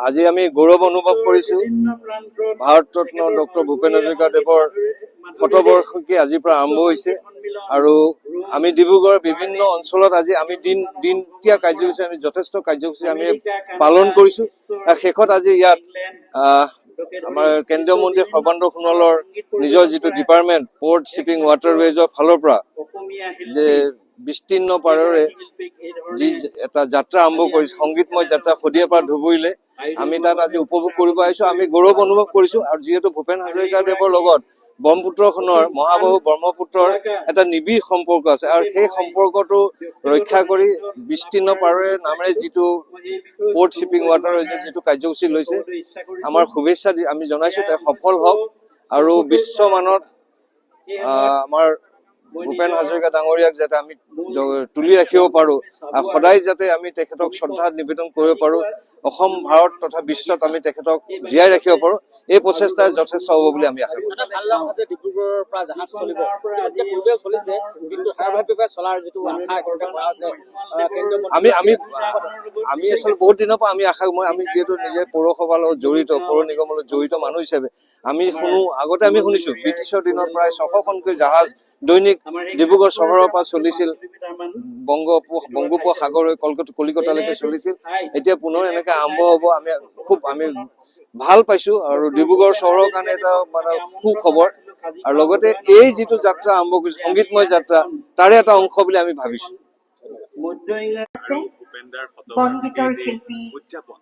আজি আমি গৌৰৱ অনুভৱ কৰিছো ভাৰত ৰত্ন ডক্টৰ ভূপেন হাজৰিকা দেৱৰ শতবৰ্ষিকী আজিৰ পৰা আৰম্ভ হৈছে আৰু আমি ডিব্ৰুগড়ৰ বিভিন্ন অঞ্চলত আজি আমি দিনতীয়া কাৰ্যসূচী আমি যথেষ্ট কাৰ্যসূচী আমি পালন কৰিছো আৰু শেষত আজি ইয়াত আমাৰ কেন্দ্ৰীয় মন্ত্ৰী সৰ্বানন্দ সোণোৱালৰ নিজৰ যিটো ডিপাৰ্টমেণ্ট পোৰ্ট শিপিং ৱাটাৰৱেজৰ ফালৰ পৰা যে বিস্তীৰ্ণ পাৰৰে যি এটা যাত্ৰা আৰম্ভ কৰিছে সংগীতময় যাত্ৰা শদিয়াৰ পৰা ধুবুৰীলৈ আমি তাত আজি উপভোগ কৰিব আহিছো আমি গৌৰৱ অনুভৱ কৰিছো আৰু যিহেতু ভূপেন হাজৰিকা দেৱৰ লগত ব্ৰহ্মপুত্ৰখনৰ মহাবাহু ব্ৰহ্মপুত্ৰৰ এটা নিবিড় সম্পৰ্ক আছে আৰু সেই সম্পৰ্কটো ৰক্ষা কৰি বিস্তীৰ্ণ পাৰৰে নামেৰে যিটো পোৰ্ট শিপিং ৱাটাৰৱেজৰ যিটো কাৰ্যসূচী লৈছে আমাৰ শুভেচ্ছা আমি জনাইছো তেওঁ সফল হওক আৰু বিশ্বমানত আমাৰ ভূপেন হাজৰিকা ডাঙৰীয়াক যাতে আমি তুলি ৰাখিব পাৰো আৰু সদায় যাতে আমি তেখেতক শ্ৰদ্ধা নিবেদন কৰিব পাৰো অসম ভাৰত তথা বিশ্বত আমি তেখেতক জীয়াই ৰাখিব পাৰো এই প্ৰচেষ্টা যথেষ্ট হ'ব বুলি আমি আশা কৰিছো আমি আচলতে বহুত দিনৰ পৰা আমি আশা আমি যিহেতু নিজে পৌৰসভাৰ লগত জড়িত পৌৰ নিগমৰ লগত জড়িত মানুহ হিচাপে আমি শুনো আগতে আমি শুনিছো ব্ৰিটিছৰ দিনত প্ৰায় 600খনকৈ জাহাজ দৈনিক ডিব্ৰুগড় চহৰৰ পৰা চলিছিল বংগোপসাগৰ হৈ কলিকতালৈকে চলিছিল এতিয়া পুনৰ এনেকে আৰম্ভ হ'ব আমি ভাল পাইছো আৰু ডিব্ৰুগড় চহৰৰ কাৰণে এটা মানে সুখবৰ আৰু লগতে এই যিটো যাত্ৰা আৰম্ভ কৰিছে সংগীতময় যাত্ৰা তাৰে এটা অংশ বুলি আমি ভাবিছো বনগীতৰ শিল্পী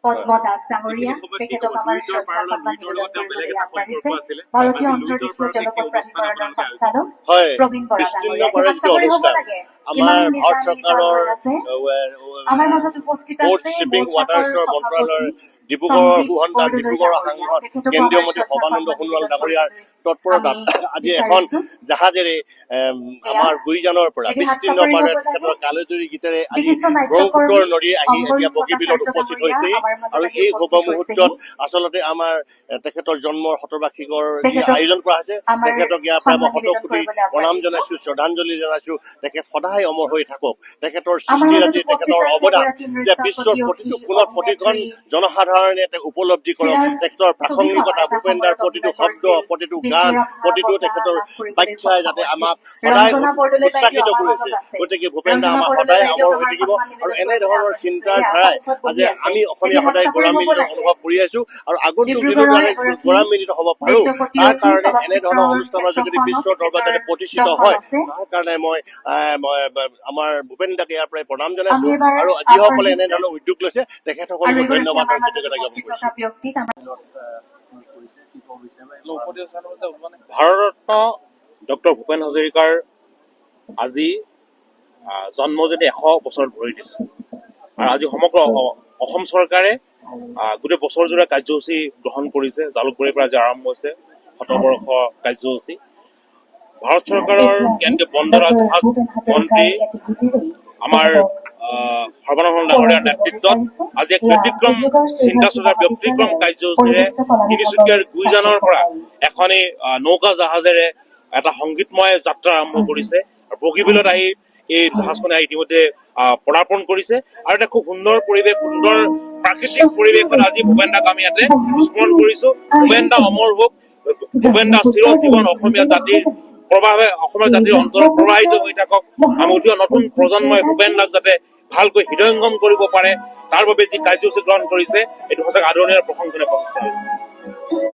পদ্ম দাস ডাঙৰীয়া তেখেতক আমাৰ শ্ৰদ্ধা সন্মান নিবেদন কৰিবলৈ আগবাঢ়িছে ভাৰতীয় অন্তৰ্দেশীয় জলপথ প্ৰাধিকৰণৰ সঞ্চালক প্ৰবীণ বৰা ডাঙৰীয়া চাকৰি হ'ব লাগে কিমান ভাৰত চৰকাৰৰ আমাৰ মাজত উপস্থিত আছে ডিব্ৰুগড় সাংসদ কেন্দ্ৰীয় মন্ত্ৰী সৰ্বানন্দ সোণোৱাল ডাঙৰীয়াৰ তৎপৰতাত আজি এখন জাহাজেৰে আমাৰ গুইজানৰ পৰা বিস্তীৰ্ণ পাৰত তেখেতৰ কালজয়ী গীতেৰে আজি ব্ৰহ্মপুত্ৰৰ নদী আহি এতিয়া বগীবিলত উপস্থিত হৈছে আৰু এই শুভ মুহূৰ্তত আচলতে আমাৰ তেখেতৰ জন্মৰ শতবাৰ্ষিকৰ যি আয়োজন কৰা হৈছে তেখেতক ইয়াৰ পৰা মই শতকোটি প্ৰণাম জনাইছো শ্ৰদ্ধাঞ্জলি জনাইছো তেখেত সদায় অমৰ হৈ থাকক তেখেতৰ সৃষ্টিৰাজি তেখেতৰ অৱদান যে বিশ্বৰ প্ৰতিটো কোণত প্ৰতিজন জনসাধাৰণে উপলব্ধি কৰক তেখেতৰ প্ৰাসংগিকতা ভূপেন্দাৰ প্ৰতিটো শব্দ প্ৰতিটো গান প্ৰতিটো তেখেতৰ ব্যাখ্যাই যাতে আমাক সদায় উৎসাহিত কৰিছে গতিকে ভূপেন্দা আমাৰ সদায় অমৰ হৈ থাকিব আৰু এনেধৰণৰ চিন্তাৰ ধাৰাই আজি আমি অসমীয়া সদায় গৌৰৱান্বিত অনুভৱ কৰি আছো আৰু আগন্তুক দিনত গৌৰৱান্বিত হ'ব পাৰো তাৰ কাৰণে এনেধৰণৰ অনুষ্ঠানৰ যোগেদি বিশ্বৰ দৰবাৰত যাতে প্ৰতিষ্ঠিত হয় তাৰ কাৰণে মই আমাৰ ভূপেন্দাকে ইয়াৰ পৰাই প্ৰণাম জনাইছো আৰু যিসকলে এনেধৰণৰ উদ্যোগ লৈছে তেখেতসকলক ধন্যবাদ আৰু কৃতজ্ঞতা জ্ঞাপন কৰিছো ভাৰতৰত্ন ডক্টৰ ভূপেন হাজৰিকাৰ আজি জন্মজয়ন্তী 100 বছৰ ভৰি দিছে আৰু আজি সমগ্ৰ অসম চৰকাৰে গোটেই বছৰজোৰা কাৰ্যসূচী গ্ৰহণ কৰিছে জালুকবাৰীৰ পৰা আজি আৰম্ভ হৈছে শতবৰ্ষ কাৰ্যসূচী ভাৰত চৰকাৰৰ কেন্দ্ৰীয় বন্দৰ জাহাজ মন্ত্ৰী আমাৰ সৰ্বানন্দ ডাঙৰীয়াৰ নেতৃত্বত আজি এক ব্যতিক্ৰম চিন্তাচৰ্চাৰ ব্যতিক্ৰম কাৰ্যসূচীৰে তিনিচুকীয়াৰ গুইজানৰ পৰা এখনি নৌকা জাহাজেৰে এটা সংগীতময় যাত্ৰা আৰম্ভ কৰিছে আৰু বগীবিলত আহি এই জাহাজখনে ইতিমধ্যে পদাৰ্পণ কৰিছে আৰু এটা খুব সুন্দৰ পৰিৱেশ সুন্দৰ প্ৰাকৃতিক পৰিৱেশত আজি ভূপেনদাক আমি ইয়াতে স্মৰণ কৰিছো ভূপেনদা অমৰ হওক ভূপেনদা চিৰজীৱন অসমীয়া জাতিৰ প্ৰভাৱে অসমৰ জাতিৰ অন্তৰত প্ৰবাহিত হৈ থাকক আমি উঠি নতুন প্ৰজন্মই ভূপেনদাক যাতে ভালকৈ হৃদয়ংগম কৰিব পাৰে তাৰ বাবে যি কাৰ্যসূচী গ্ৰহণ কৰিছে এইটো সঁচাকৈ আদৰণীয় প্ৰশংসনীয় প্ৰচেষ্টা হৈছে